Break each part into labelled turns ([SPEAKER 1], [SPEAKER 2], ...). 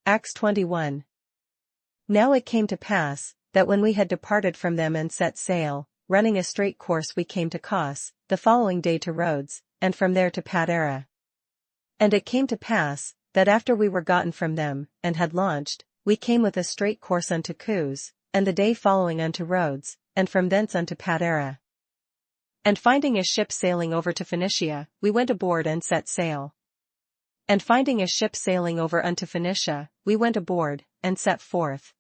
[SPEAKER 1] Acts 21. Now it came to pass, that when we had departed from them and set sail, running a straight course we came to Kos, the following day to Rhodes, and from there to Patara. And it came to pass, that after we were gotten from them, and had launched, we came with a straight course unto Kos, and the day following unto Rhodes, and from thence unto Patara. And finding a ship sailing over to Phoenicia, we went aboard and set sail. And finding a ship sailing over unto Phoenicia, we went aboard, and set forth.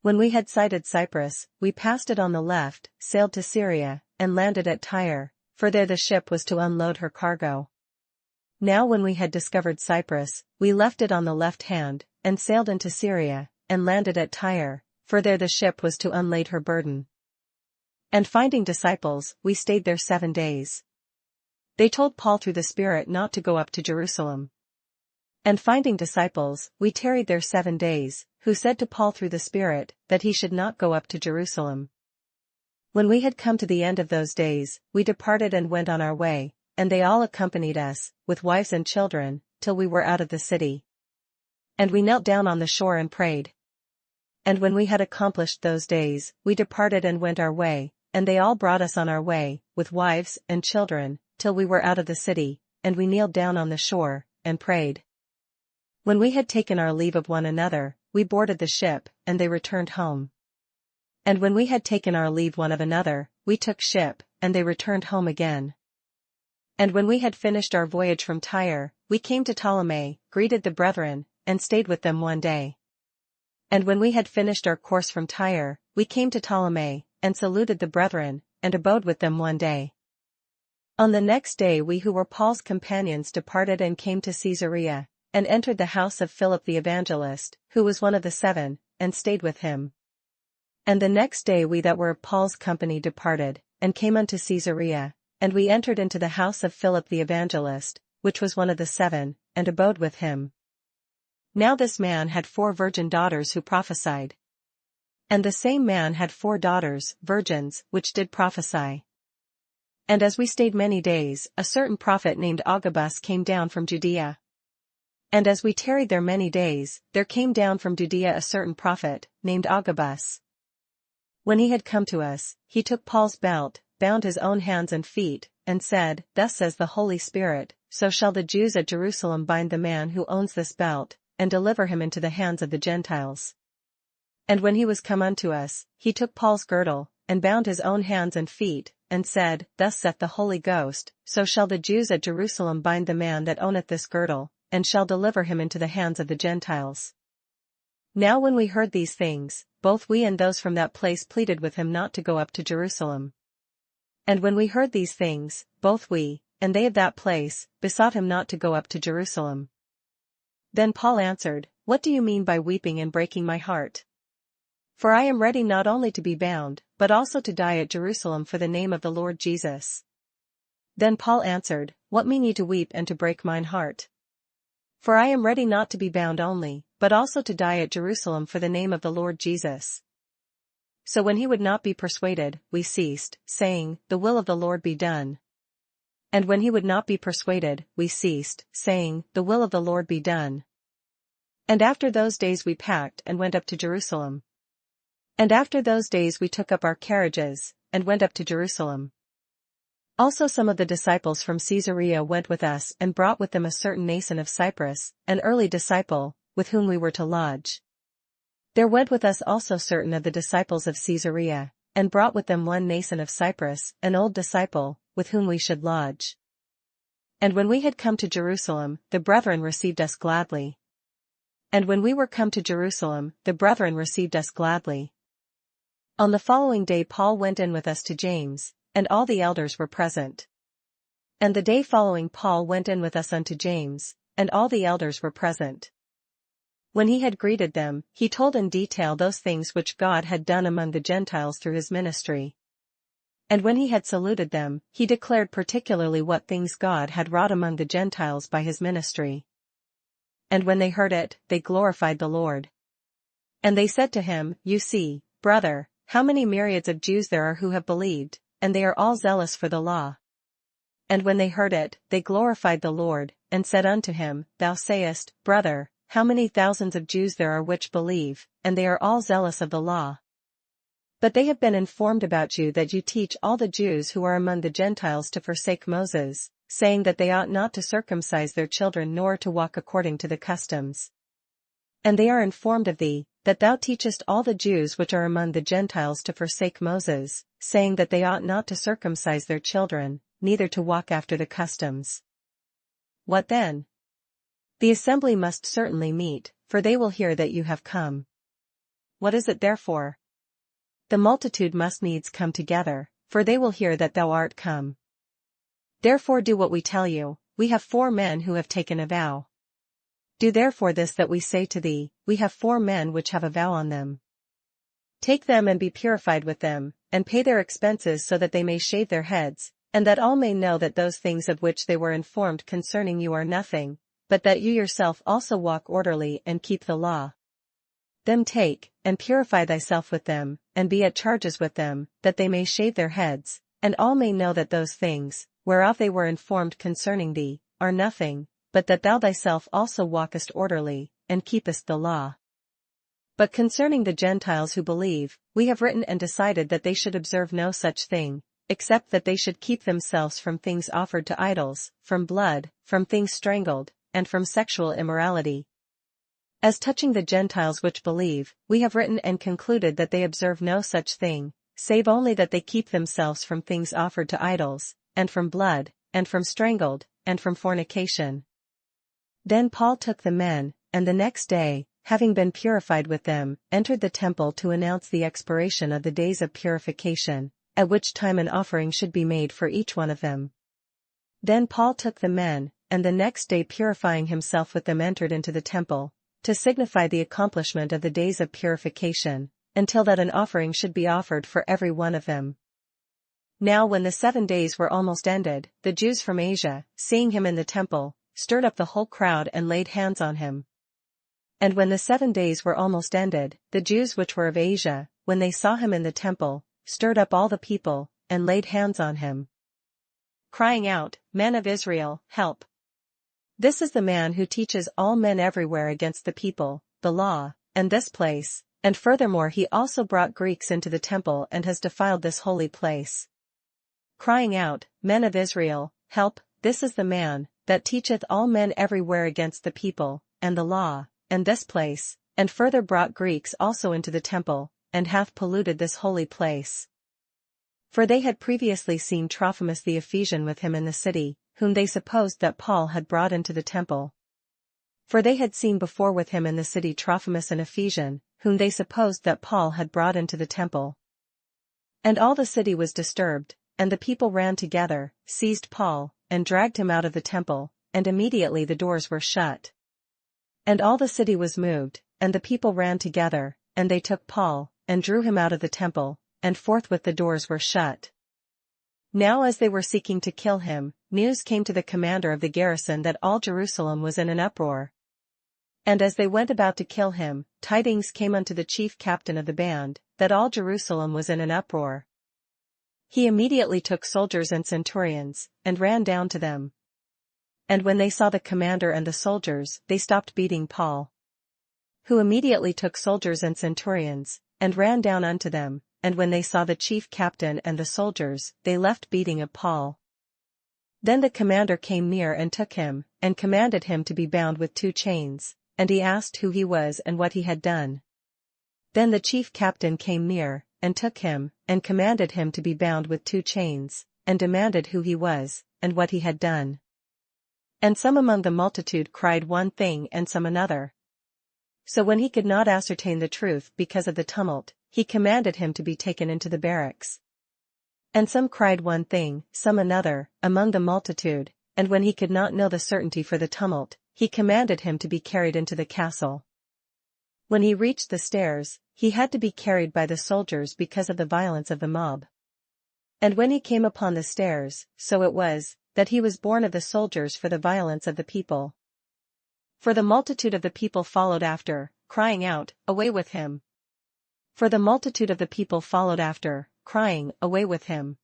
[SPEAKER 1] When we had sighted Cyprus, we passed it on the left, sailed to Syria, and landed at Tyre, for there the ship was to unload her cargo. Now when we had discovered Cyprus, we left it on the left hand, and sailed into Syria, and landed at Tyre, for there the ship was to unlade her burden. And finding disciples, we stayed there 7 days. They told Paul through the Spirit not to go up to Jerusalem. And finding disciples, we tarried there 7 days, who said to Paul through the Spirit, that he should not go up to Jerusalem. When we had come to the end of those days, we departed and went on our way, and they all accompanied us, with wives and children, till we were out of the city. And we knelt down on the shore and prayed. And when we had accomplished those days, we departed and went our way, and they all brought us on our way, with wives and children, till we were out of the city, and we kneeled down on the shore, and prayed. When we had taken our leave of one another, we boarded the ship, and they returned home. And when we had taken our leave one of another, we took ship, and they returned home again. And when we had finished our voyage from Tyre, we came to Ptolemy, greeted the brethren, and stayed with them 1 day. And when we had finished our course from Tyre, we came to Ptolemy, and saluted the brethren, and abode with them 1 day. On the next day we who were Paul's companions departed and came to Caesarea, and entered the house of Philip the evangelist, who was one of the 7, and stayed with him. And the next day we that were of Paul's company departed, and came unto Caesarea, and we entered into the house of Philip the evangelist, which was one of the 7, and abode with him. Now this man had 4 virgin daughters who prophesied. And the same man had 4 daughters, virgins, which did prophesy. And as we stayed many days, a certain prophet named Agabus came down from Judea. And as we tarried there many days, there came down from Judea a certain prophet, named Agabus. When he had come to us, he took Paul's belt, bound his own hands and feet, and said, Thus says the Holy Spirit, so shall the Jews at Jerusalem bind the man who owns this belt, and deliver him into the hands of the Gentiles. And when he was come unto us, he took Paul's girdle, and bound his own hands and feet, and said, Thus saith the Holy Ghost, so shall the Jews at Jerusalem bind the man that owneth this girdle, and shall deliver him into the hands of the Gentiles. Now when we heard these things, both we and those from that place pleaded with him not to go up to Jerusalem. And when we heard these things, both we, and they of that place, besought him not to go up to Jerusalem. Then Paul answered, What do you mean by weeping and breaking my heart? For I am ready not only to be bound, but also to die at Jerusalem for the name of the Lord Jesus. Then Paul answered, What mean ye to weep and to break mine heart? For I am ready not to be bound only, but also to die at Jerusalem for the name of the Lord Jesus. So when he would not be persuaded, we ceased, saying, The will of the Lord be done. And when he would not be persuaded, we ceased, saying, The will of the Lord be done. And after those days we packed and went up to Jerusalem. And after those days we took up our carriages, and went up to Jerusalem. Also some of the disciples from Caesarea went with us and brought with them a certain Nason of Cyprus, an early disciple, with whom we were to lodge. There went with us also certain of the disciples of Caesarea, and brought with them one Nason of Cyprus, an old disciple, with whom we should lodge. And when we had come to Jerusalem, the brethren received us gladly. And when we were come to Jerusalem, the brethren received us gladly. On the following day Paul went in with us to James, and all the elders were present. And the day following Paul went in with us unto James, and all the elders were present. When he had greeted them, he told in detail those things which God had done among the Gentiles through his ministry. And when he had saluted them, he declared particularly what things God had wrought among the Gentiles by his ministry. And when they heard it, they glorified the Lord. And they said to him, You see, brother, how many myriads of Jews there are who have believed, and they are all zealous for the law. And when they heard it, they glorified the Lord, and said unto him, Thou sayest, brother, how many thousands of Jews there are which believe, and they are all zealous of the law. But they have been informed about you that you teach all the Jews who are among the Gentiles to forsake Moses, saying that they ought not to circumcise their children nor to walk according to the customs. And they are informed of thee, that thou teachest all the Jews which are among the Gentiles to forsake Moses, saying that they ought not to circumcise their children, neither to walk after the customs. What then? The assembly must certainly meet, for they will hear that you have come. What is it therefore? The multitude must needs come together, for they will hear that thou art come. Therefore do what we tell you. We have 4 men who have taken a vow. Do therefore this that we say to thee, we have 4 men which have a vow on them. Take them and be purified with them, and pay their expenses so that they may shave their heads, and that all may know that those things of which they were informed concerning you are nothing, but that you yourself also walk orderly and keep the law. Them take, and purify thyself with them, and be at charges with them, that they may shave their heads, and all may know that those things, whereof they were informed concerning thee, are nothing, but that thou thyself also walkest orderly, and keepest the law. But concerning the Gentiles who believe, we have written and decided that they should observe no such thing, except that they should keep themselves from things offered to idols, from blood, from things strangled, and from sexual immorality. As touching the Gentiles which believe, we have written and concluded that they observe no such thing, save only that they keep themselves from things offered to idols, and from blood, and from strangled, and from fornication. Then Paul took the men, and the next day, having been purified with them, entered the temple to announce the expiration of the days of purification, at which time an offering should be made for each one of them. Then Paul took the men, and the next day purifying himself with them entered into the temple, to signify the accomplishment of the days of purification, until that an offering should be offered for every one of them. Now when the 7 days were almost ended, the Jews from Asia, seeing him in the temple, stirred up the whole crowd and laid hands on him. And when the 7 days were almost ended, the Jews which were of Asia, when they saw him in the temple, stirred up all the people, and laid hands on him, crying out, Men of Israel, help! This is the man who teaches all men everywhere against the people, the law, and this place, and furthermore he also brought Greeks into the temple and has defiled this holy place. Crying out, Men of Israel, help! This is the man, that teacheth all men everywhere against the people, and the law, and this place, and further brought Greeks also into the temple, and hath polluted this holy place. For they had previously seen Trophimus the Ephesian with him in the city, whom they supposed that Paul had brought into the temple. For they had seen before with him in the city Trophimus an Ephesian, whom they supposed that Paul had brought into the temple. And all the city was disturbed, and the people ran together, seized Paul, and dragged him out of the temple, and immediately the doors were shut. And all the city was moved, and the people ran together, and they took Paul, and drew him out of the temple, and forthwith the doors were shut. Now as they were seeking to kill him, news came to the commander of the garrison that all Jerusalem was in an uproar. And as they went about to kill him, tidings came unto the chief captain of the band, that all Jerusalem was in an uproar. He immediately took soldiers and centurions, and ran down to them. And when they saw the commander and the soldiers, they stopped beating Paul. Who immediately took soldiers and centurions, and ran down unto them, and when they saw the chief captain and the soldiers, they left beating of Paul. Then the commander came near and took him, and commanded him to be bound with 2 chains, and he asked who he was and what he had done. Then the chief captain came near, and took him, and commanded him to be bound with 2 chains, and demanded who he was, and what he had done. And some among the multitude cried one thing and some another. So when he could not ascertain the truth because of the tumult, he commanded him to be taken into the barracks. And some cried one thing, some another, among the multitude, and when he could not know the certainty for the tumult, he commanded him to be carried into the castle. When he reached the stairs, he had to be carried by the soldiers because of the violence of the mob. And when he came upon the stairs, so it was, that he was borne of the soldiers for the violence of the people. For the multitude of the people followed after, crying out, Away with him! For the multitude of the people followed after, crying, Away with him!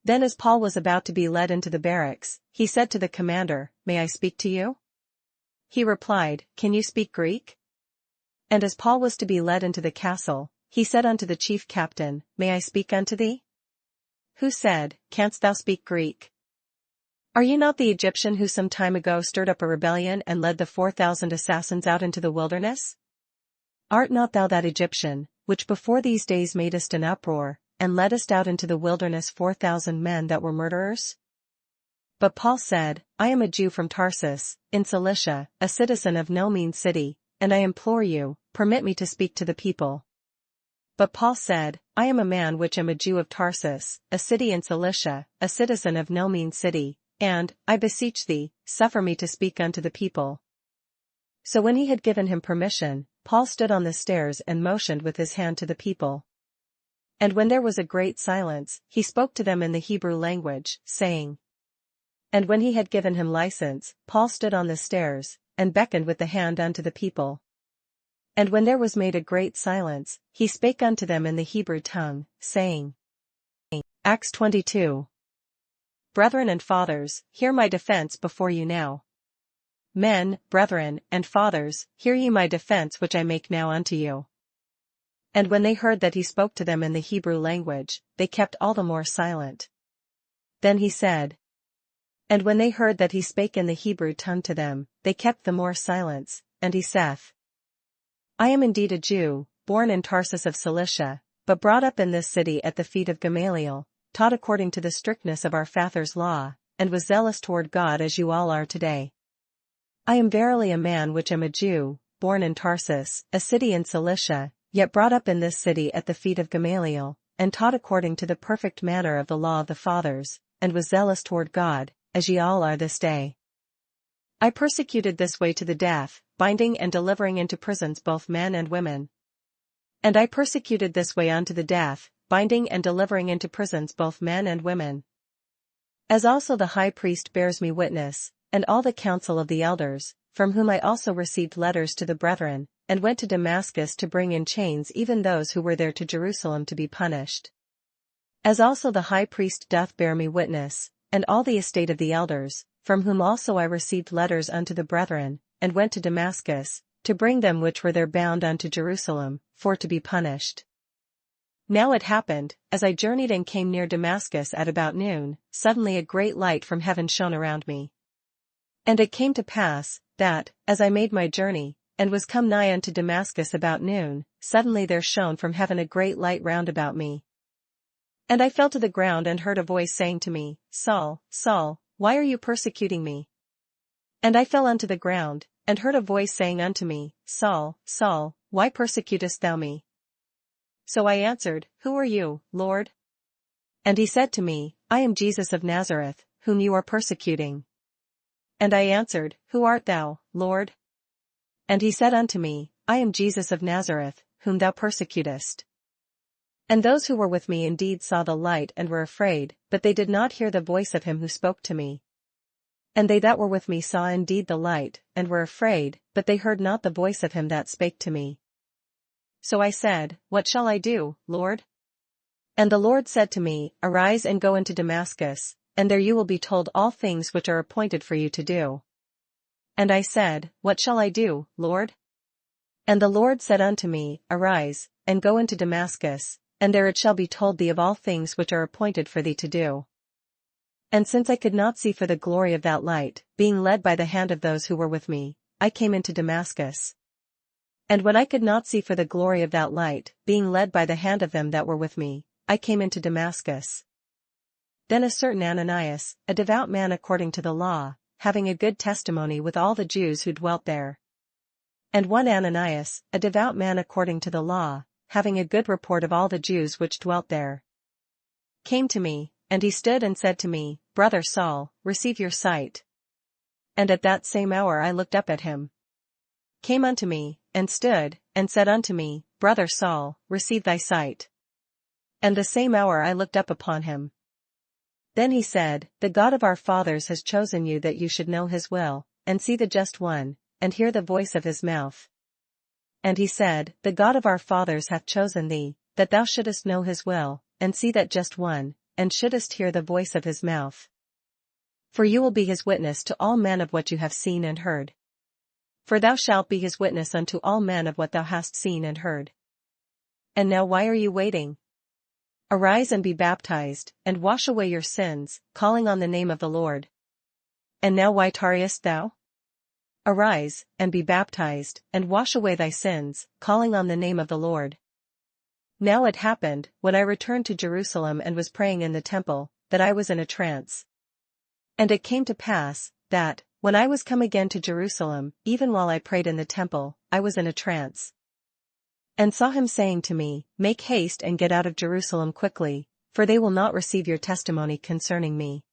[SPEAKER 1] Then as Paul was about to be led into the barracks, he said to the commander, May I speak to you? He replied, Can you speak Greek? And as Paul was to be led into the castle, he said unto the chief captain, May I speak unto thee? Who said, Canst thou speak Greek? Are you not the Egyptian who some time ago stirred up a rebellion and led the 4,000 assassins out into the wilderness? Art not thou that Egyptian, which before these days madest an uproar, and leddest out into the wilderness 4,000 men that were murderers? But Paul said, I am a Jew from Tarsus, in Cilicia, a citizen of no mean city, and I implore you, permit me to speak to the people. But Paul said, I am a man which am a Jew of Tarsus, a city in Cilicia, a citizen of no mean city, and, I beseech thee, suffer me to speak unto the people. So when he had given him permission, Paul stood on the stairs and motioned with his hand to the people. And when there was a great silence, he spoke to them in the Hebrew language, saying. And when he had given him license, Paul stood on the stairs, and beckoned with the hand unto the people. And when there was made a great silence, he spake unto them in the Hebrew tongue, saying. Acts 22. Brethren and fathers, hear my defense before you now. Men, brethren, and fathers, hear ye my defense which I make now unto you. And when they heard that he spoke to them in the Hebrew language, they kept all the more silent. Then he said. And when they heard that he spake in the Hebrew tongue to them, they kept the more silence, and he saith. I am indeed a Jew, born in Tarsus of Cilicia, but brought up in this city at the feet of Gamaliel, taught according to the strictness of our fathers' law, and was zealous toward God as you all are today. I am verily a man which am a Jew, born in Tarsus, a city in Cilicia, yet brought up in this city at the feet of Gamaliel, and taught according to the perfect manner of the law of the fathers, and was zealous toward God, as ye all are this day. I persecuted this way to the death, binding and delivering into prisons both men and women. And I persecuted this way unto the death, binding and delivering into prisons both men and women. As also the high priest bears me witness, and all the council of the elders, from whom I also received letters to the brethren, and went to Damascus to bring in chains even those who were there to Jerusalem to be punished. As also the high priest doth bear me witness, and all the estate of the elders, from whom also I received letters unto the brethren, and went to Damascus, to bring them which were there bound unto Jerusalem, for to be punished. Now it happened, as I journeyed and came near Damascus at about noon, suddenly a great light from heaven shone around me. And it came to pass, that, as I made my journey, and was come nigh unto Damascus about noon, suddenly there shone from heaven a great light round about me. And I fell to the ground and heard a voice saying to me, Saul, Saul, why are you persecuting me? And I fell unto the ground, and heard a voice saying unto me, Saul, Saul, why persecutest thou me? So I answered, Who are you, Lord? And he said to me, I am Jesus of Nazareth, whom you are persecuting. And I answered, Who art thou, Lord? And he said unto me, I am Jesus of Nazareth, whom thou persecutest. And those who were with me indeed saw the light and were afraid, but they did not hear the voice of him who spoke to me. And they that were with me saw indeed the light, and were afraid, but they heard not the voice of him that spake to me. So I said, What shall I do, Lord? And the Lord said to me, Arise and go into Damascus, and there you will be told all things which are appointed for you to do. And I said, What shall I do, Lord? And the Lord said unto me, Arise, and go into Damascus, and there it shall be told thee of all things which are appointed for thee to do. And since I could not see for the glory of that light, being led by the hand of those who were with me, I came into Damascus. And when I could not see for the glory of that light, being led by the hand of them that were with me, I came into Damascus. Then a certain Ananias, a devout man according to the law, having a good testimony with all the Jews who dwelt there. And one Ananias, a devout man according to the law, having a good report of all the Jews which dwelt there, came to me, and he stood and said to me, Brother Saul, receive your sight. And at that same hour I looked up at him. Came unto me, and stood, and said unto me, Brother Saul, receive thy sight. And the same hour I looked up upon him. Then he said, The God of our fathers has chosen you that you should know his will, and see the just one, and hear the voice of his mouth. And he said, The God of our fathers hath chosen thee, that thou shouldest know his will, and see that just one, and shouldest hear the voice of his mouth. For you will be his witness to all men of what you have seen and heard. for thou shalt be his witness unto all men of what thou hast seen and heard. And now why are you waiting? Arise and be baptized, and wash away your sins, calling on the name of the Lord. And now why tarriest thou? Arise, and be baptized, and wash away thy sins, calling on the name of the Lord. Now it happened, when I returned to Jerusalem and was praying in the temple, that I was in a trance. And it came to pass, that, when I was come again to Jerusalem, even while I prayed in the temple, I was in a trance. And saw him saying to me, Make haste and get out of Jerusalem quickly, for they will not receive your testimony concerning me.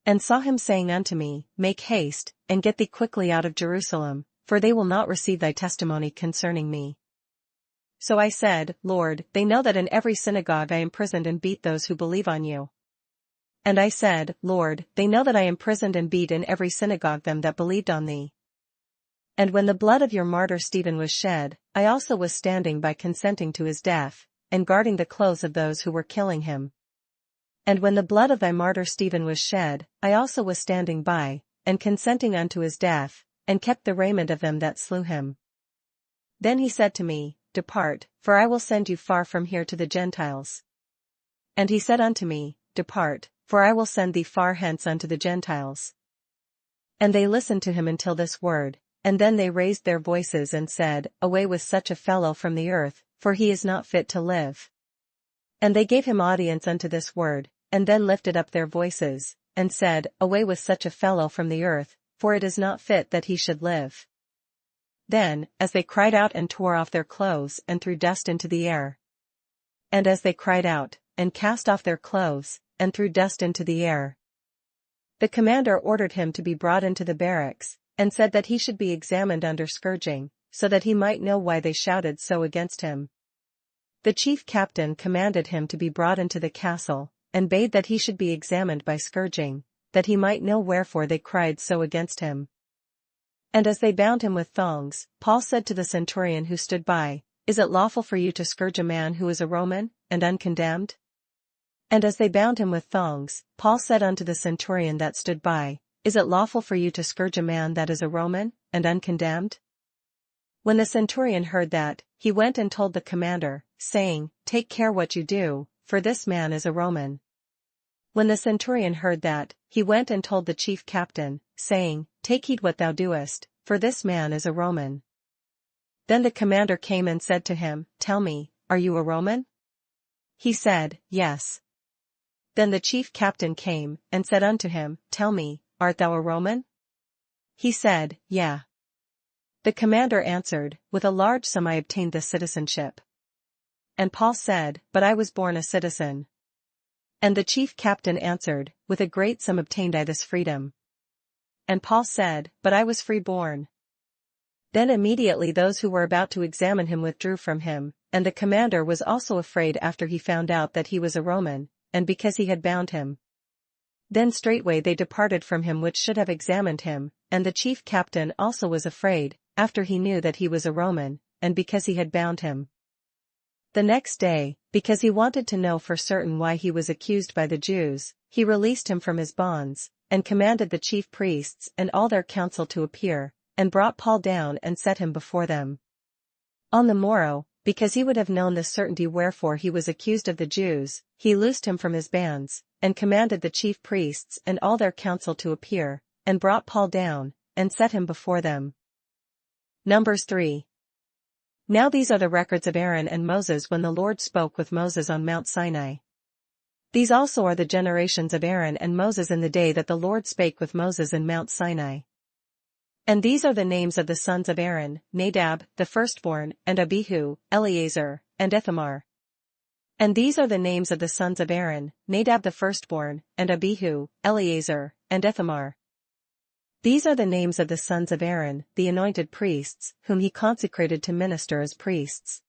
[SPEAKER 1] And saw him saying unto me, Make haste, and get thee quickly out of Jerusalem, for they will not receive thy testimony concerning me. So I said, Lord, they know that in every synagogue I imprisoned and beat those who believe on you. And I said, Lord, they know that I imprisoned and beat in every synagogue them that believed on thee. And when the blood of your martyr Stephen was shed, I also was standing by consenting to his death, and guarding the clothes of those who were killing him. And when the blood of thy martyr Stephen was shed, I also was standing by, and consenting unto his death, and kept the raiment of them that slew him. Then he said to me, Depart, for I will send you far from here to the Gentiles. And he said unto me, Depart, for I will send thee far hence unto the Gentiles. And they listened to him until this word, and then they raised their voices and said, Away with such a fellow from the earth, for he is not fit to live. And they gave him audience unto this word, and then lifted up their voices, and said, Away with such a fellow from the earth, for it is not fit that he should live. Then, as they cried out and tore off their clothes and threw dust into the air. And as they cried out, and cast off their clothes, and threw dust into the air, the commander ordered him to be brought into the barracks, and said that he should be examined under scourging, so that he might know why they shouted so against him. The chief captain commanded him to be brought into the castle, and bade that he should be examined by scourging, that he might know wherefore they cried so against him. And as they bound him with thongs, Paul said to the centurion who stood by, Is it lawful for you to scourge a man who is a Roman, and uncondemned? And as they bound him with thongs, Paul said unto the centurion that stood by, Is it lawful for you to scourge a man that is a Roman, and uncondemned? When the centurion heard that, he went and told the commander, saying, Take care what you do, for this man is a Roman. When the centurion heard that, he went and told the chief captain, saying, Take heed what thou doest, for this man is a Roman. Then the commander came and said to him, Tell me, are you a Roman? He said, Yes. Then the chief captain came, and said unto him, Tell me, art thou a Roman? He said, Yea. The commander answered, With a large sum I obtained this citizenship. And Paul said, But I was born a citizen. And the chief captain answered, With a great sum obtained I this freedom. And Paul said, But I was free-born. Then immediately those who were about to examine him withdrew from him, and the commander was also afraid after he found out that he was a Roman, and because he had bound him. Then straightway they departed from him which should have examined him, and the chief captain also was afraid, after he knew that he was a Roman, and because he had bound him. The next day, because he wanted to know for certain why he was accused by the Jews, he released him from his bonds, and commanded the chief priests and all their council to appear, and brought Paul down and set him before them. On the morrow, because he would have known the certainty wherefore he was accused of the Jews, he loosed him from his bands, and commanded the chief priests and all their council to appear, and brought Paul down, and set him before them. Numbers 3. Now these are the records of Aaron and Moses when the Lord spoke with Moses on Mount Sinai. These also are the generations of Aaron and Moses in the day that the Lord spake with Moses in Mount Sinai. And these are the names of the sons of Aaron, Nadab, the firstborn, and Abihu, Eleazar, and Ithamar. And these are the names of the sons of Aaron, Nadab the firstborn, and Abihu, Eleazar, and Ithamar. These are the names of the sons of Aaron, the anointed priests, whom he consecrated to minister as priests.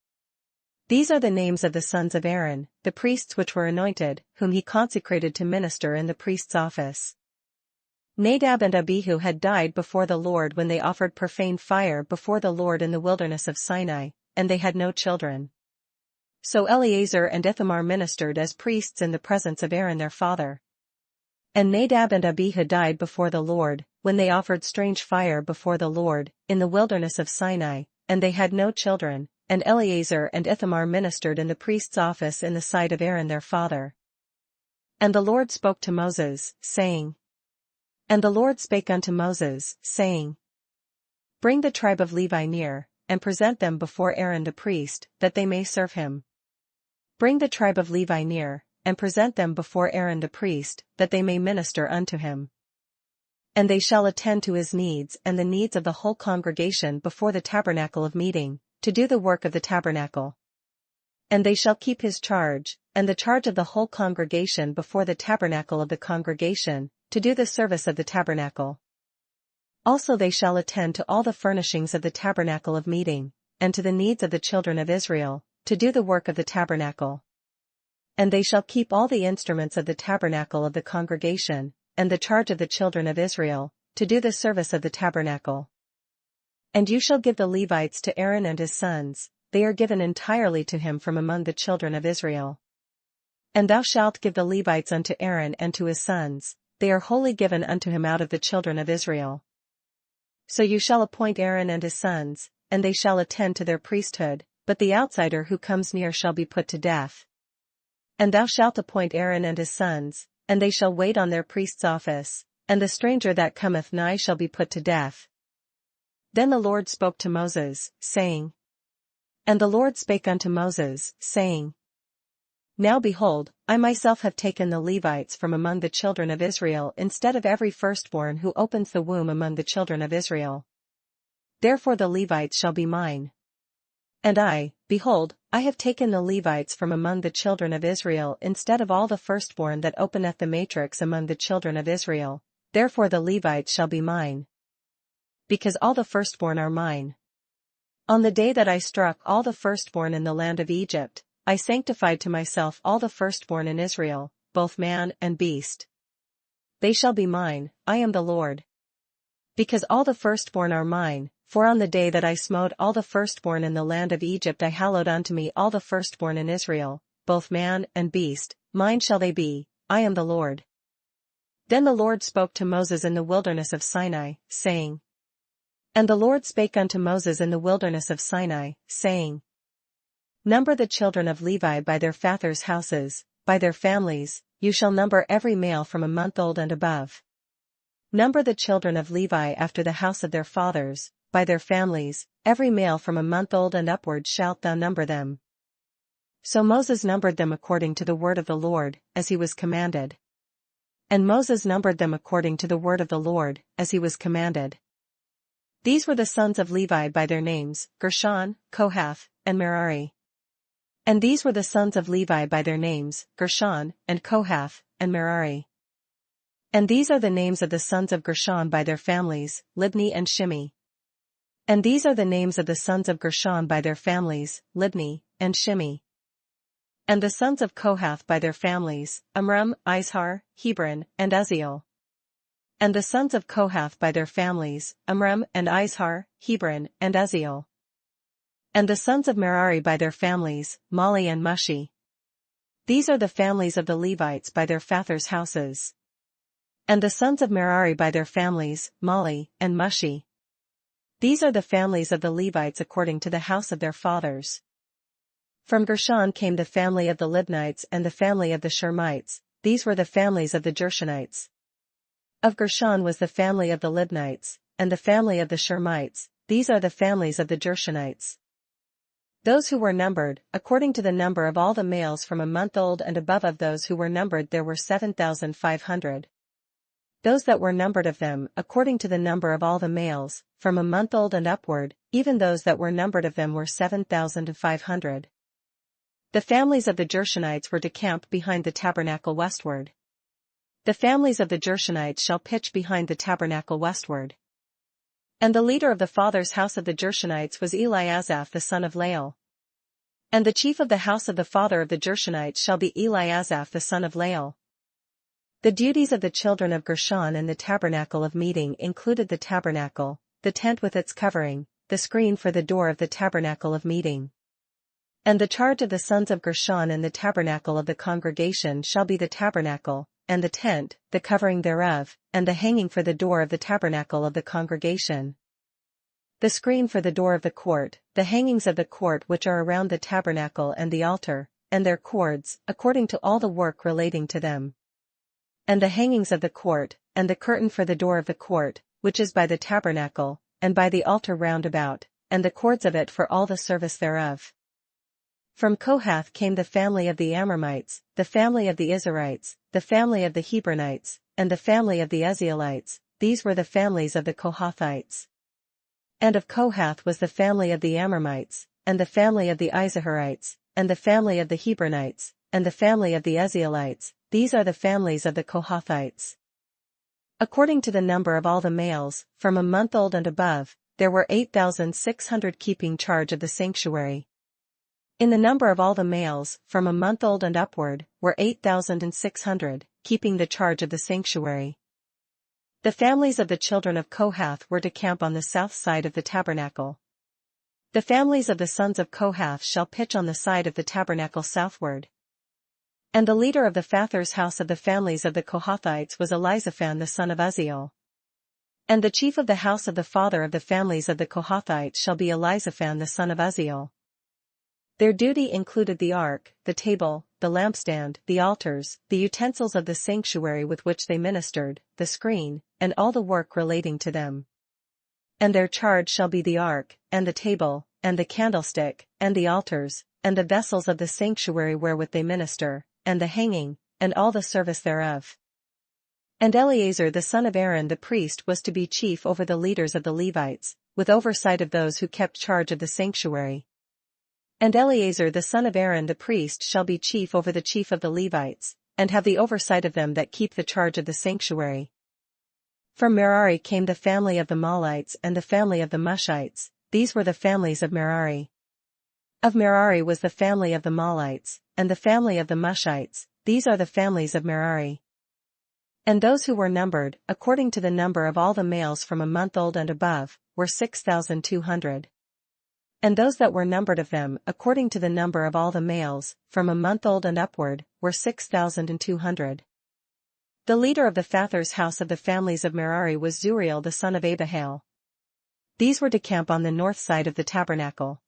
[SPEAKER 1] These are the names of the sons of Aaron, the priests which were anointed, whom he consecrated to minister in the priest's office. Nadab and Abihu had died before the Lord when they offered profane fire before the Lord in the wilderness of Sinai, and they had no children. So Eleazar and Ithamar ministered as priests in the presence of Aaron their father. And Nadab and Abihu died before the Lord, when they offered strange fire before the Lord, in the wilderness of Sinai, and they had no children, and Eleazar and Ithamar ministered in the priest's office in the sight of Aaron their father. And the Lord spoke to Moses, saying, And the Lord spake unto Moses, saying, Bring the tribe of Levi near, and present them before Aaron the priest, that they may serve him. Bring the tribe of Levi near, and present them before Aaron the priest, that they may minister unto him. And they shall attend to his needs and the needs of the whole congregation before the tabernacle of meeting, to do the work of the tabernacle. And they shall keep his charge, and the charge of the whole congregation before the tabernacle of the congregation, to do the service of the tabernacle. Also they shall attend to all the furnishings of the tabernacle of meeting, and to the needs of the children of Israel, to do the work of the tabernacle. And they shall keep all the instruments of the tabernacle of the congregation, and the charge of the children of Israel, to do the service of the tabernacle. And you shall give the Levites to Aaron and his sons, they are given entirely to him from among the children of Israel. And thou shalt give the Levites unto Aaron and to his sons, they are wholly given unto him out of the children of Israel. So you shall appoint Aaron and his sons, and they shall attend to their priesthood, but the outsider who comes near shall be put to death. And thou shalt appoint Aaron and his sons, and they shall wait on their priest's office, and the stranger that cometh nigh shall be put to death. Then the Lord spoke to Moses, saying, And the Lord spake unto Moses, saying, Now behold, I myself have taken the Levites from among the children of Israel instead of every firstborn who opens the womb among the children of Israel. Therefore the Levites shall be mine. And I, behold, I have taken the Levites from among the children of Israel instead of all the firstborn that openeth the matrix among the children of Israel, therefore the Levites shall be mine. Because all the firstborn are mine. On the day that I struck all the firstborn in the land of Egypt, I sanctified to myself all the firstborn in Israel, both man and beast. They shall be mine, I am the Lord. Because all the firstborn are mine, for on the day that I smote all the firstborn in the land of Egypt I hallowed unto me all the firstborn in Israel, both man and beast, mine shall they be, I am the Lord. Then the Lord spoke to Moses in the wilderness of Sinai, saying, And the Lord spake unto Moses in the wilderness of Sinai, saying, Number the children of Levi by their fathers' houses, by their families, you shall number every male from a month old and above. Number the children of Levi after the house of their fathers, by their families, every male from a month old and upward shalt thou number them. So Moses numbered them according to the word of the Lord, as he was commanded. And Moses numbered them according to the word of the Lord, as he was commanded. These were the sons of Levi by their names, Gershon, Kohath, and Merari. And these were the sons of Levi by their names, Gershon, and Kohath, and Merari. And these are the names of the sons of Gershon by their families, Libni and Shimei. And these are the names of the sons of Gershon by their families, Libni, and Shimei. And the sons of Kohath by their families, Amram, Izhar, Hebron, and Uzziel. And the sons of Kohath by their families, Amram and Izhar, Hebron, and Uzziel. And the sons of Merari by their families, Mali and Mushi. These are the families of the Levites by their fathers' houses. And the sons of Merari by their families, Mali and Mushi. These are the families of the Levites according to the house of their fathers. From Gershon came the family of the Libnites and the family of the Shermites, these were the families of the Gershonites. Of Gershon was the family of the Libnites, and the family of the Shermites, these are the families of the Gershonites. Those who were numbered, according to the number of all the males from a month old and above of those who were numbered there were 7,500. Those that were numbered of them, according to the number of all the males, from a month old and upward, even those that were numbered of them were 7,500. The families of the Gershonites were to camp behind the tabernacle westward. The families of the Gershonites shall pitch behind the tabernacle westward. And the leader of the father's house of the Gershonites was Eliasaph the son of Lael. And the chief of the house of the father of the Gershonites shall be Eliasaph the son of Lael. The duties of the children of Gershon in the tabernacle of meeting included the tabernacle, the tent with its covering, the screen for the door of the tabernacle of meeting. And the charge of the sons of Gershon in the tabernacle of the congregation shall be the tabernacle, and the tent, the covering thereof, and the hanging for the door of the tabernacle of the congregation. The screen for the door of the court, the hangings of the court which are around the tabernacle and the altar, and their cords, according to all the work relating to them. And the hangings of the court, and the curtain for the door of the court, which is by the tabernacle, and by the altar round about, and the cords of it for all the service thereof. From Kohath came the family of the Amramites, the family of the Izharites, the family of the Hebronites, and the family of the Uzzielites. These were the families of the Kohathites. And of Kohath was the family of the Amramites, and the family of the Izharites, and the family of the Hebronites, and the family of the Uzzielites. These are the families of the Kohathites. According to the number of all the males, from a month old and above, there were 8,600 keeping charge of the sanctuary. In the number of all the males, from a month old and upward, were 8,600, keeping the charge of the sanctuary. The families of the children of Kohath were to camp on the south side of the tabernacle. The families of the sons of Kohath shall pitch on the side of the tabernacle southward. And the leader of the Father's house of the families of the Kohathites was Elizaphan the son of Uzziel. And the chief of the house of the father of the families of the Kohathites shall be Elizaphan the son of Uzziel. Their duty included the ark, the table, the lampstand, the altars, the utensils of the sanctuary with which they ministered, the screen, and all the work relating to them. And their charge shall be the ark, and the table, and the candlestick, and the altars, and the vessels of the sanctuary wherewith they minister, and the hanging, and all the service thereof. And Eleazar the son of Aaron the priest was to be chief over the leaders of the Levites, with oversight of those who kept charge of the sanctuary. And Eleazar the son of Aaron the priest shall be chief over the chief of the Levites, and have the oversight of them that keep the charge of the sanctuary. From Merari came the family of the Mahlites and the family of the Mushites. These were the families of Merari. Of Merari was the family of the Mahlites, and the family of the Mushites. These are the families of Merari. And those who were numbered, according to the number of all the males from a month old and above, were 6,200. And those that were numbered of them, according to the number of all the males, from a month old and upward, were 6,200. The leader of the Father's house of the families of Merari was Zuriel the son of Abihail. These were to camp on the north side of the tabernacle.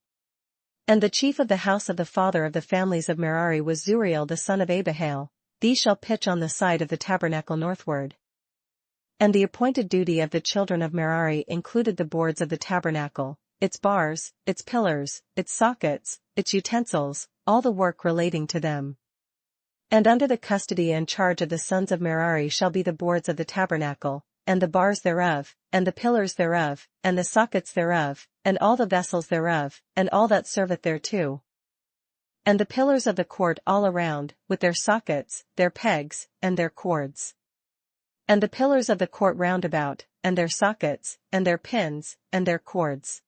[SPEAKER 1] And the chief of the house of the father of the families of Merari was Zuriel the son of Abihail. These shall pitch on the side of the tabernacle northward. And the appointed duty of the children of Merari included the boards of the tabernacle, its bars, its pillars, its sockets, its utensils, all the work relating to them. And under the custody and charge of the sons of Merari shall be the boards of the tabernacle, and the bars thereof, and the pillars thereof, and the sockets thereof, and all the vessels thereof, and all that serveth thereto. And the pillars of the court all around, with their sockets, their pegs, and their cords. And the pillars of the court round about, and their sockets, and their pins, and their cords.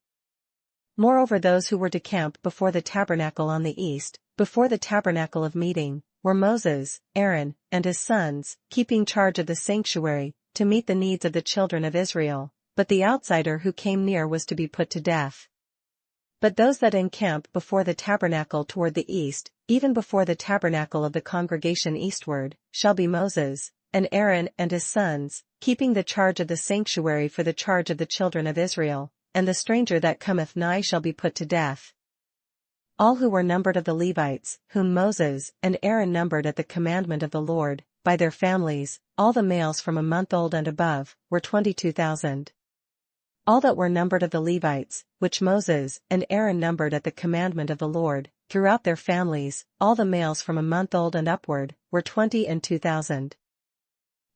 [SPEAKER 1] Moreover, those who were to camp before the tabernacle on the east, before the tabernacle of meeting, were Moses, Aaron, and his sons, keeping charge of the sanctuary, to meet the needs of the children of Israel, but the outsider who came near was to be put to death. But those that encamp before the tabernacle toward the east, even before the tabernacle of the congregation eastward, shall be Moses, and Aaron and his sons, keeping the charge of the sanctuary for the charge of the children of Israel, and the stranger that cometh nigh shall be put to death. All who were numbered of the Levites, whom Moses and Aaron numbered at the commandment of the Lord, by their families, all the males from a month old and above, were 22,000. All that were numbered of the Levites, which Moses and Aaron numbered at the commandment of the Lord, throughout their families, all the males from a month old and upward, were 22,000.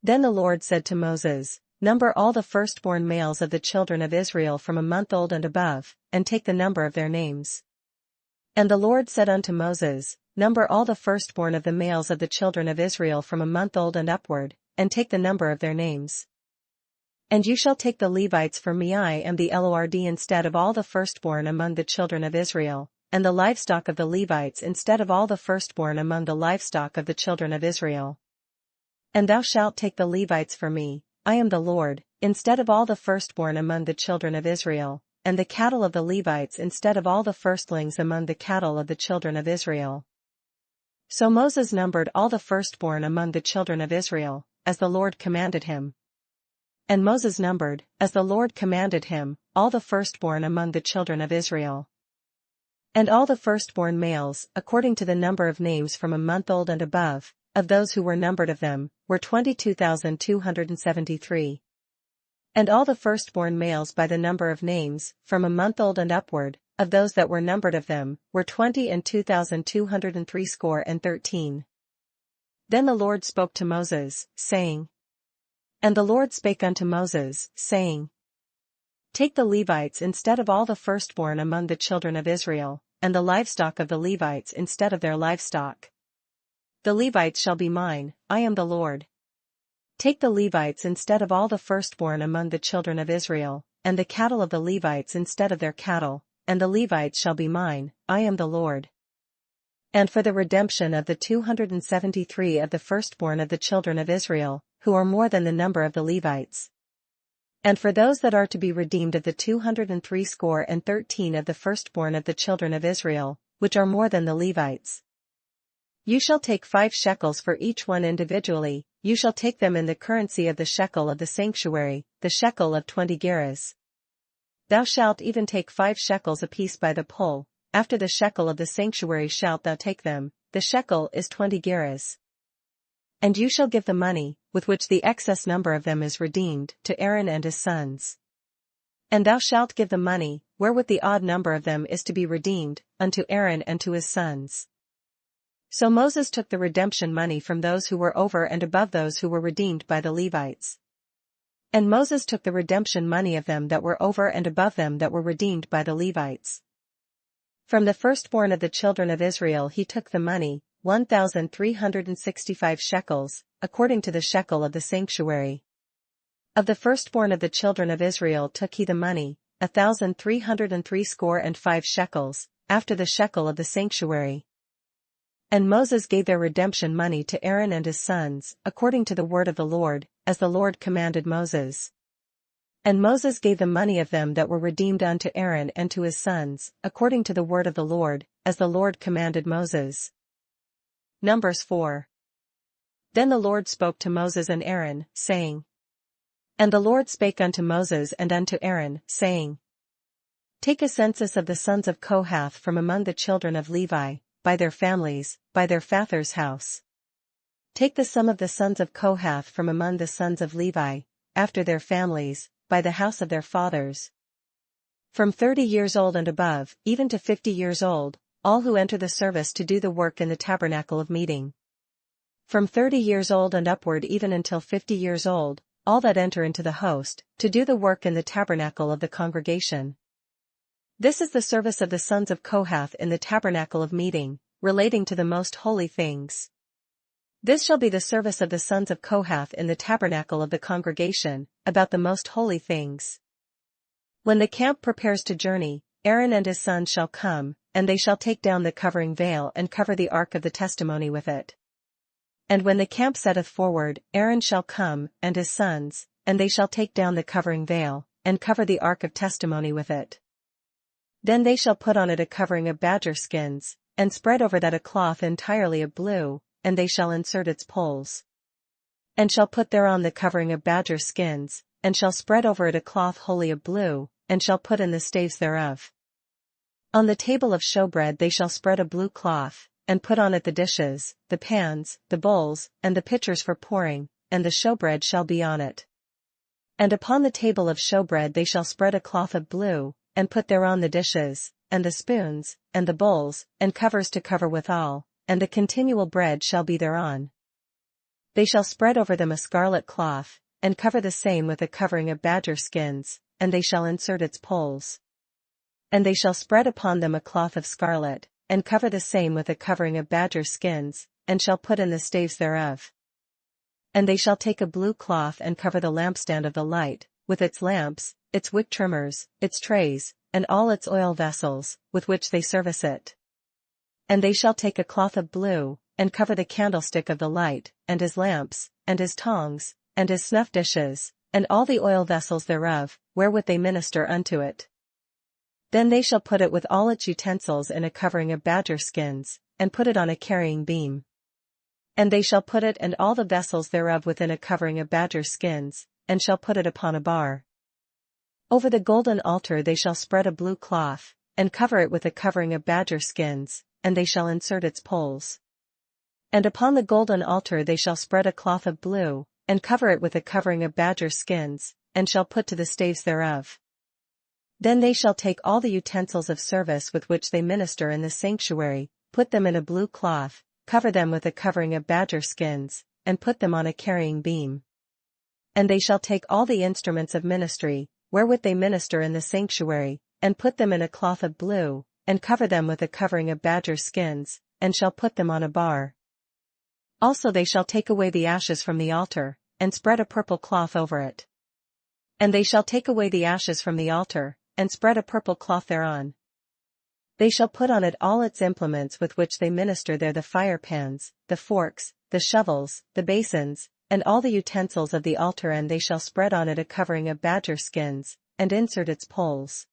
[SPEAKER 1] Then the Lord said to Moses, Number all the firstborn males of the children of Israel from a month old and above, and take the number of their names. And the Lord said unto Moses, Number all the firstborn of the males of the children of Israel from a month old and upward, and take the number of their names. And you shall take the Levites for me I am the Lord instead of all the firstborn among the children of Israel, and the livestock of the Levites instead of all the firstborn among the livestock of the children of Israel. And thou shalt take the Levites for me, I am the Lord, instead of all the firstborn among the children of Israel, and the cattle of the Levites instead of all the firstlings among the cattle of the children of Israel. So Moses numbered all the firstborn among the children of Israel, as the Lord commanded him. And Moses numbered, as the Lord commanded him, all the firstborn among the children of Israel. And all the firstborn males, according to the number of names from a month old and above, of those who were numbered of them, were 22,273. And all the firstborn males by the number of names, from a month old and upward, of those that were numbered of them, were 20,203 Then the Lord spoke to Moses, saying. And the Lord spake unto Moses, saying. Take the Levites instead of all the firstborn among the children of Israel, and the livestock of the Levites instead of their livestock. The Levites shall be mine, I am the Lord. Take the Levites instead of all the firstborn among the children of Israel, and the cattle of the Levites instead of their cattle, and the Levites shall be mine, I am the Lord. And for the redemption of the 273 of the firstborn of the children of Israel, who are more than the number of the Levites. And for those that are to be redeemed of the 213 of the firstborn of the children of Israel, which are more than the Levites. You shall take 5 shekels for each one individually, you shall take them in the currency of the shekel of the sanctuary, the shekel of 20 gerahs. Thou shalt even take 5 shekels apiece by the poll, after the shekel of the sanctuary shalt thou take them, the shekel is 20 gerahs. And you shall give the money, with which the excess number of them is redeemed, to Aaron and his sons. And thou shalt give the money, wherewith the odd number of them is to be redeemed, unto Aaron and to his sons. So Moses took the redemption money from those who were over and above those who were redeemed by the Levites. And Moses took the redemption money of them that were over and above them that were redeemed by the Levites. From the firstborn of the children of Israel he took the money, 1,365 shekels, according to the shekel of the sanctuary. Of the firstborn of the children of Israel took he the money, 1,365 shekels, after the shekel of the sanctuary. And Moses gave their redemption money to Aaron and his sons, according to the word of the Lord, as the Lord commanded Moses. And Moses gave the money of them that were redeemed unto Aaron and to his sons, according to the word of the Lord, as the Lord commanded Moses. Numbers 4. Then the Lord spoke to Moses and Aaron, saying. And the Lord spake unto Moses and unto Aaron, saying. Take a census of the sons of Kohath from among the children of Levi, by their families, by their fathers' house. Take the sum of the sons of Kohath from among the sons of Levi, after their families, by the house of their fathers. From 30 years old and above, even to 50 years old, all who enter the service to do the work in the tabernacle of meeting. From 30 years old and upward even until 50 years old, all that enter into the host, to do the work in the tabernacle of the congregation. This is the service of the sons of Kohath in the tabernacle of meeting, relating to the most holy things. This shall be the service of the sons of Kohath in the tabernacle of the congregation, about the most holy things. When the camp prepares to journey, Aaron and his sons shall come, and they shall take down the covering veil and cover the ark of the testimony with it. And when the camp setteth forward, Aaron shall come, and his sons, and they shall take down the covering veil, and cover the ark of testimony with it. Then they shall put on it a covering of badger skins, and spread over that a cloth entirely of blue, and they shall insert its poles. And shall put thereon the covering of badger skins, and shall spread over it a cloth wholly of blue, and shall put in the staves thereof. On the table of showbread they shall spread a blue cloth, and put on it the dishes, the pans, the bowls, and the pitchers for pouring, and the showbread shall be on it. And upon the table of showbread they shall spread a cloth of blue, and put thereon the dishes, and the spoons, and the bowls, and covers to cover withal, and the continual bread shall be thereon. They shall spread over them a scarlet cloth, and cover the same with a covering of badger skins, and they shall insert its poles. And they shall spread upon them a cloth of scarlet, and cover the same with a covering of badger skins, and shall put in the staves thereof. And they shall take a blue cloth and cover the lampstand of the light, with its lamps, its wick trimmers, its trays, and all its oil vessels, with which they service it. And they shall take a cloth of blue, and cover the candlestick of the light, and his lamps, and his tongs, and his snuff dishes, and all the oil vessels thereof, wherewith they minister unto it. Then they shall put it with all its utensils in a covering of badger skins, and put it on a carrying beam. And they shall put it and all the vessels thereof within a covering of badger skins, and shall put it upon a bar. Over the golden altar they shall spread a blue cloth, and cover it with a covering of badger skins, and they shall insert its poles. And upon the golden altar they shall spread a cloth of blue, and cover it with a covering of badger skins, and shall put to the staves thereof. Then they shall take all the utensils of service with which they minister in the sanctuary, put them in a blue cloth, cover them with a covering of badger skins, and put them on a carrying beam. And they shall take all the instruments of ministry, wherewith they minister in the sanctuary, and put them in a cloth of blue, and cover them with a covering of badger skins, and shall put them on a bar. Also they shall take away the ashes from the altar, and spread a purple cloth over it. And they shall take away the ashes from the altar, and spread a purple cloth thereon. They shall put on it all its implements with which they minister there, the fire pans, the forks, the shovels, the basins, and all the utensils of the altar, and they shall spread on it a covering of badger skins, and insert its poles.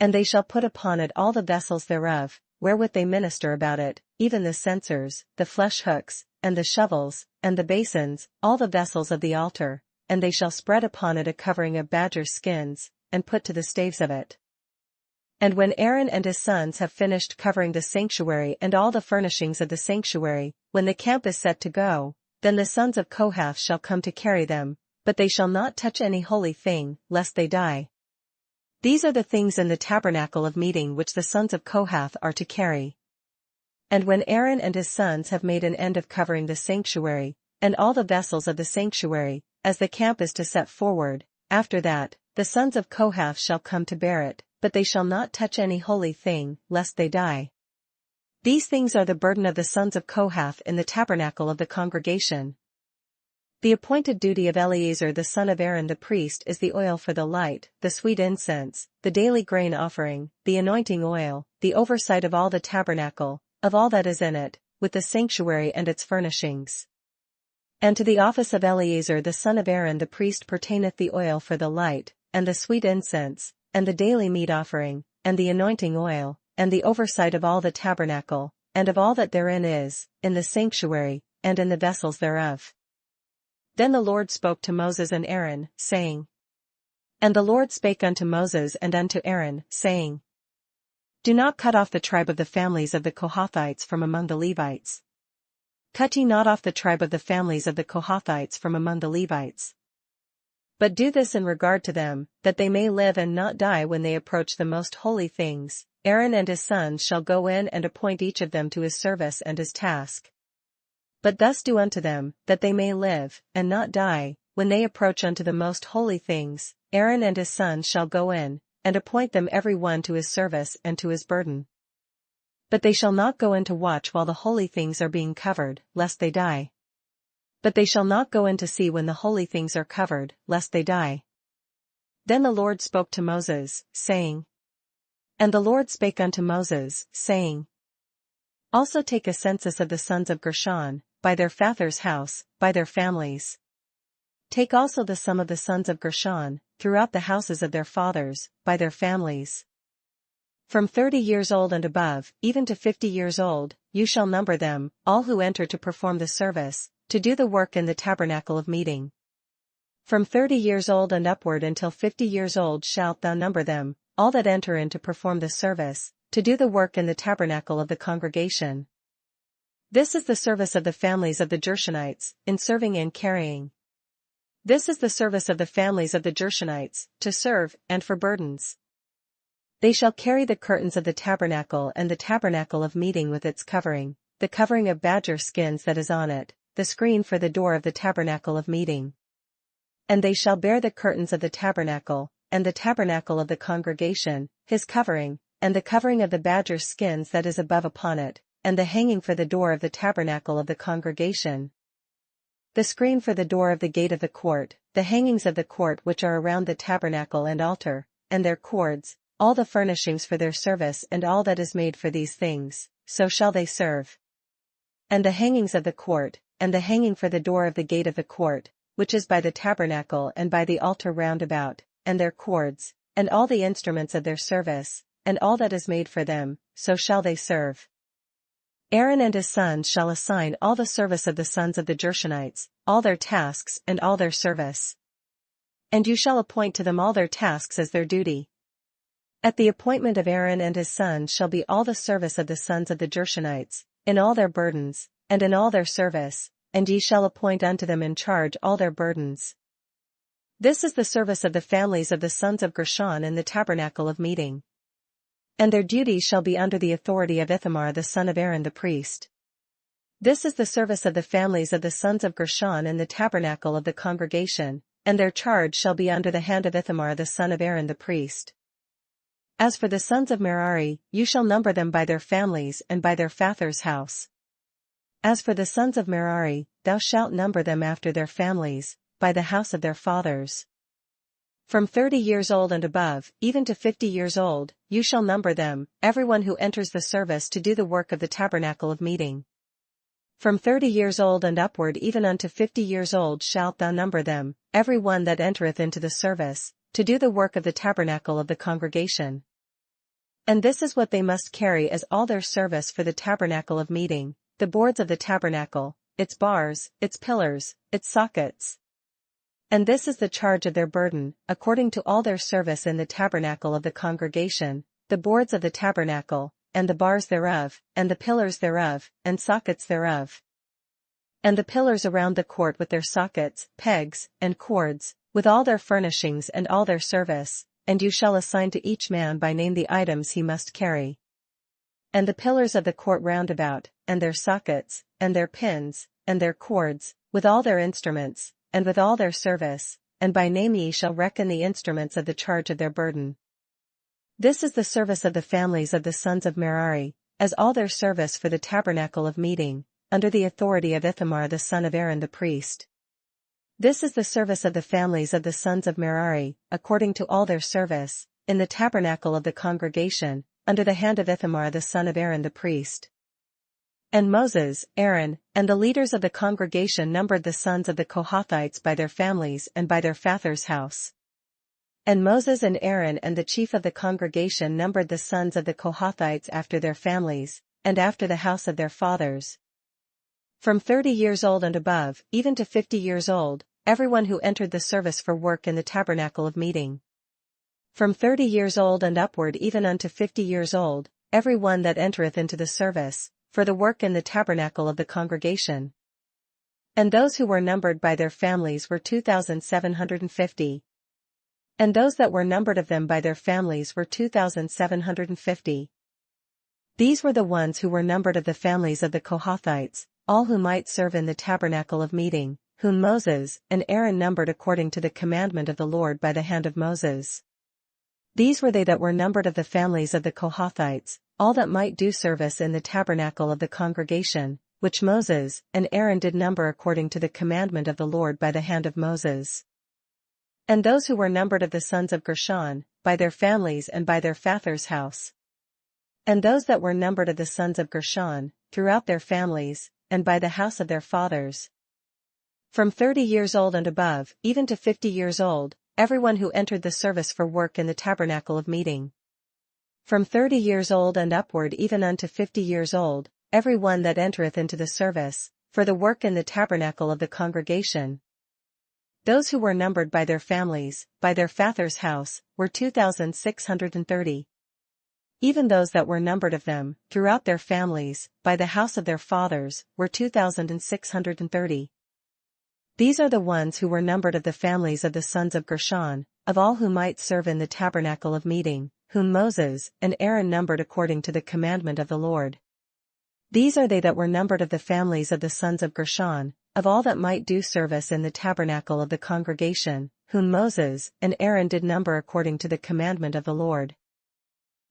[SPEAKER 1] And they shall put upon it all the vessels thereof, wherewith they minister about it, even the censers, the flesh hooks, and the shovels, and the basins, all the vessels of the altar, and they shall spread upon it a covering of badger skins, and put to the staves of it. And when Aaron and his sons have finished covering the sanctuary and all the furnishings of the sanctuary, when the camp is set to go, then the sons of Kohath shall come to carry them, but they shall not touch any holy thing, lest they die. These are the things in the tabernacle of meeting which the sons of Kohath are to carry. And when Aaron and his sons have made an end of covering the sanctuary, and all the vessels of the sanctuary, as the camp is to set forward, after that, the sons of Kohath shall come to bear it, but they shall not touch any holy thing, lest they die. These things are the burden of the sons of Kohath in the tabernacle of the congregation. The appointed duty of Eleazar the son of Aaron the priest is the oil for the light, the sweet incense, the daily grain offering, the anointing oil, the oversight of all the tabernacle, of all that is in it, with the sanctuary and its furnishings. And to the office of Eleazar the son of Aaron the priest pertaineth the oil for the light, and the sweet incense, and the daily meat offering, and the anointing oil, and the oversight of all the tabernacle, and of all that therein is, in the sanctuary, and in the vessels thereof. Then the Lord spoke to Moses and Aaron, saying, And the Lord spake unto Moses and unto Aaron, saying, Do not cut off the tribe of the families of the Kohathites from among the Levites. Cut ye not off the tribe of the families of the Kohathites from among the Levites. But do this in regard to them, that they may live and not die when they approach the most holy things. Aaron and his sons shall go in and appoint each of them to his service and his task. But thus do unto them, that they may live, and not die, when they approach unto the most holy things. Aaron and his sons shall go in, and appoint them every one to his service and to his burden. But they shall not go in to watch while the holy things are being covered, lest they die. But they shall not go in to see when the holy things are covered, lest they die. Then the Lord spoke to Moses, saying, And the Lord spake unto Moses, saying, Also take a census of the sons of Gershon, by their father's house, by their families. Take also the sum of the sons of Gershon, throughout the houses of their fathers, by their families. From 30 years old and above, even to 50 years old, you shall number them, all who enter to perform the service, to do the work in the tabernacle of meeting. From 30 years old and upward until 50 years old shalt thou number them, all that enter in to perform the service, to do the work in the tabernacle of the congregation. This is the service of the families of the Gershonites, in serving and carrying. This is the service of the families of the Gershonites, to serve, and for burdens. They shall carry the curtains of the tabernacle and the tabernacle of meeting with its covering, the covering of badger skins that is on it, the screen for the door of the tabernacle of meeting. And they shall bear the curtains of the tabernacle, and the tabernacle of the congregation, his covering, and the covering of the badger skins that is above upon it, and the hanging for the door of the tabernacle of the congregation. The screen for the door of the gate of the court, the hangings of the court which are around the tabernacle and altar, and their cords, all the furnishings for their service and all that is made for these things, so shall they serve. And the hangings of the court, and the hanging for the door of the gate of the court, which is by the tabernacle and by the altar round about, and their cords, and all the instruments of their service, and all that is made for them, so shall they serve. Aaron and his sons shall assign all the service of the sons of the Gershonites, all their tasks and all their service. And you shall appoint to them all their tasks as their duty. At the appointment of Aaron and his sons shall be all the service of the sons of the Gershonites, in all their burdens, and in all their service, and ye shall appoint unto them in charge all their burdens. This is the service of the families of the sons of Gershon in the tabernacle of meeting. And their duty shall be under the authority of Ithamar the son of Aaron the priest. This is the service of the families of the sons of Gershon in the tabernacle of the congregation, and their charge shall be under the hand of Ithamar the son of Aaron the priest. As for the sons of Merari, you shall number them by their families and by their fathers' house. As for the sons of Merari, thou shalt number them after their families, by the house of their fathers. From 30 years old and above, even to 50 years old, you shall number them, everyone who enters the service to do the work of the tabernacle of meeting. From 30 years old and upward even unto 50 years old shalt thou number them, every one that entereth into the service, to do the work of the tabernacle of the congregation. And this is what they must carry as all their service for the tabernacle of meeting, the boards of the tabernacle, its bars, its pillars, its sockets. And this is the charge of their burden, according to all their service in the tabernacle of the congregation, the boards of the tabernacle, and the bars thereof, and the pillars thereof, and sockets thereof. And the pillars around the court with their sockets, pegs, and cords, with all their furnishings and all their service, and you shall assign to each man by name the items he must carry. And the pillars of the court round about, and their sockets, and their pins, and their cords, with all their instruments, and with all their service, and by name ye shall reckon the instruments of the charge of their burden. This is the service of the families of the sons of Merari, as all their service for the tabernacle of meeting, under the authority of Ithamar the son of Aaron the priest. This is the service of the families of the sons of Merari, according to all their service, in the tabernacle of the congregation, under the hand of Ithamar the son of Aaron the priest. And Moses, Aaron, and the leaders of the congregation numbered the sons of the Kohathites by their families and by their fathers' house. And Moses and Aaron and the chief of the congregation numbered the sons of the Kohathites after their families, and after the house of their fathers. From 30 years old and above, even to 50 years old, everyone who entered the service for work in the tabernacle of meeting. From 30 years old and upward even unto 50 years old, every one that entereth into the service, for the work in the tabernacle of the congregation. And those who were numbered by their families were 2,750. And those that were numbered of them by their families were 2,750. These were the ones who were numbered of the families of the Kohathites, all who might serve in the tabernacle of meeting, whom Moses and Aaron numbered according to the commandment of the Lord by the hand of Moses. These were they that were numbered of the families of the Kohathites, all that might do service in the tabernacle of the congregation, which Moses and Aaron did number according to the commandment of the Lord by the hand of Moses. And those who were numbered of the sons of Gershon, by their families and by their fathers' house. And those that were numbered of the sons of Gershon, throughout their families, and by the house of their fathers. From 30 years old and above, even to 50 years old, everyone who entered the service for work in the tabernacle of meeting. From 30 years old and upward even unto 50 years old, every one that entereth into the service, for the work in the tabernacle of the congregation. Those who were numbered by their families, by their fathers' house, were 2,630. Even those that were numbered of them, throughout their families, by the house of their fathers, were 2,630. These are the ones who were numbered of the families of the sons of Gershon, of all who might serve in the tabernacle of meeting, whom Moses and Aaron numbered according to the commandment of the Lord. These are they that were numbered of the families of the sons of Gershon, of all that might do service in the tabernacle of the congregation, whom Moses and Aaron did number according to the commandment of the Lord.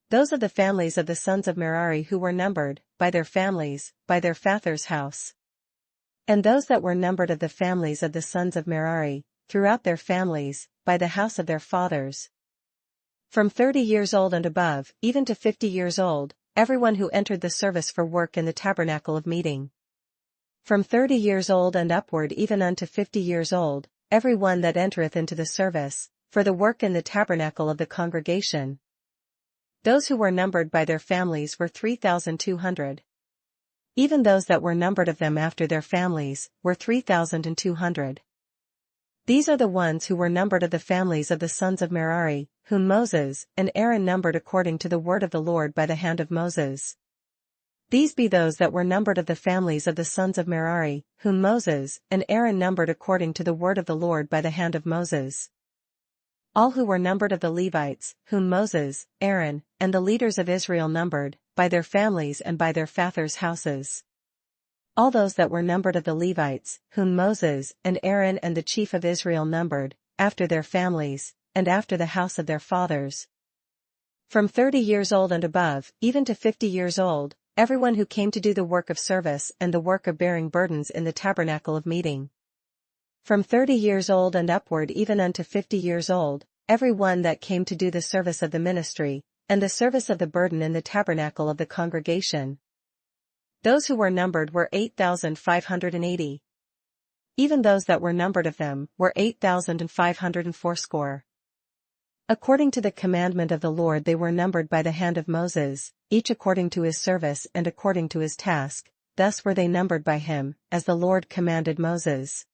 [SPEAKER 1] Those of the families of the sons of Merari who were numbered, by their families, by their fathers' house. And those that were numbered of the families of the sons of Merari, throughout their families, by the house of their fathers. From 30 years old and above, even to 50 years old, everyone who entered the service for work in the tabernacle of meeting. From 30 years old and upward even unto 50 years old, every one that entereth into the service, for the work in the tabernacle of the congregation. Those who were numbered by their families were 3,200. Even those that were numbered of them after their families were 3,200. These are the ones who were numbered of the families of the sons of Merari, whom Moses and Aaron numbered according to the word of the Lord by the hand of Moses. These be those that were numbered of the families of the sons of Merari, whom Moses and Aaron numbered according to the word of the Lord by the hand of Moses. All who were numbered of the Levites, whom Moses, Aaron, and the leaders of Israel numbered, by their families and by their fathers' houses. All those that were numbered of the Levites, whom Moses and Aaron and the chief of Israel numbered, after their families, and after the house of their fathers. From 30 years old and above, even to 50 years old, everyone who came to do the work of service and the work of bearing burdens in the tabernacle of meeting. From 30 years old and upward even unto 50 years old, every one that came to do the service of the ministry, and the service of the burden in the tabernacle of the congregation. Those who were numbered were 8,580. Even those that were numbered of them were 8,580. According to the commandment of the Lord they were numbered by the hand of Moses, each according to his service and according to his task, thus were they numbered by him, as the Lord commanded Moses.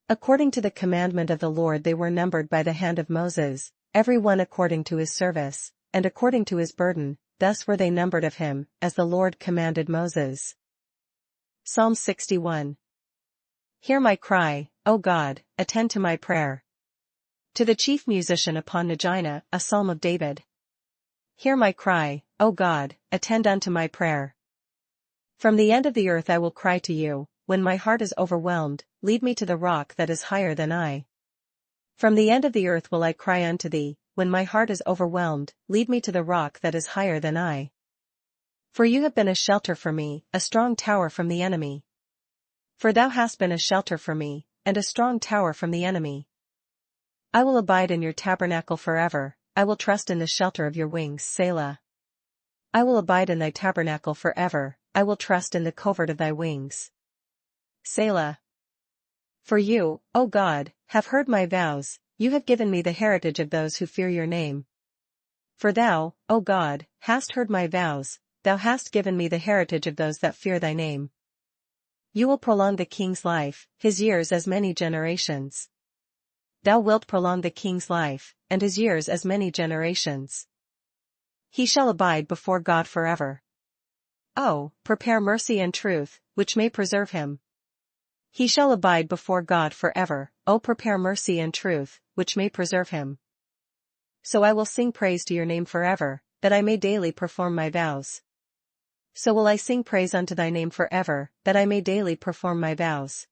[SPEAKER 1] According to the commandment of the Lord they were numbered by the hand of Moses, every one according to his service, and according to his burden, thus were they numbered of him, as the Lord commanded Moses. Psalms 61. Hear my cry, O God, attend to my prayer. To the chief musician upon Nagina, a psalm of David. Hear my cry, O God, attend unto my prayer. From the end of the earth I will cry to you, when my heart is overwhelmed, lead me to the rock that is higher than I. From the end of the earth will I cry unto thee, when my heart is overwhelmed, lead me to the rock that is higher than I. For you have been a shelter for me, a strong tower from the enemy. For thou hast been a shelter for me, and a strong tower from the enemy. I will abide in your tabernacle forever, I will trust in the shelter of your wings, Selah. I will abide in thy tabernacle forever, I will trust in the covert of thy wings. Selah. For you, O God, have heard my vows, you have given me the heritage of those who fear your name. For thou, O God, hast heard my vows, thou hast given me the heritage of those that fear thy name. You will prolong the king's life, his years as many generations. Thou wilt prolong the king's life, and his years as many generations. He shall abide before God forever. Oh, prepare mercy and truth, which may preserve him. He shall abide before God forever, O prepare mercy and truth, which may preserve him. So I will sing praise to your name forever, that I may daily perform my vows. So will I sing praise unto thy name forever, that I may daily perform my vows.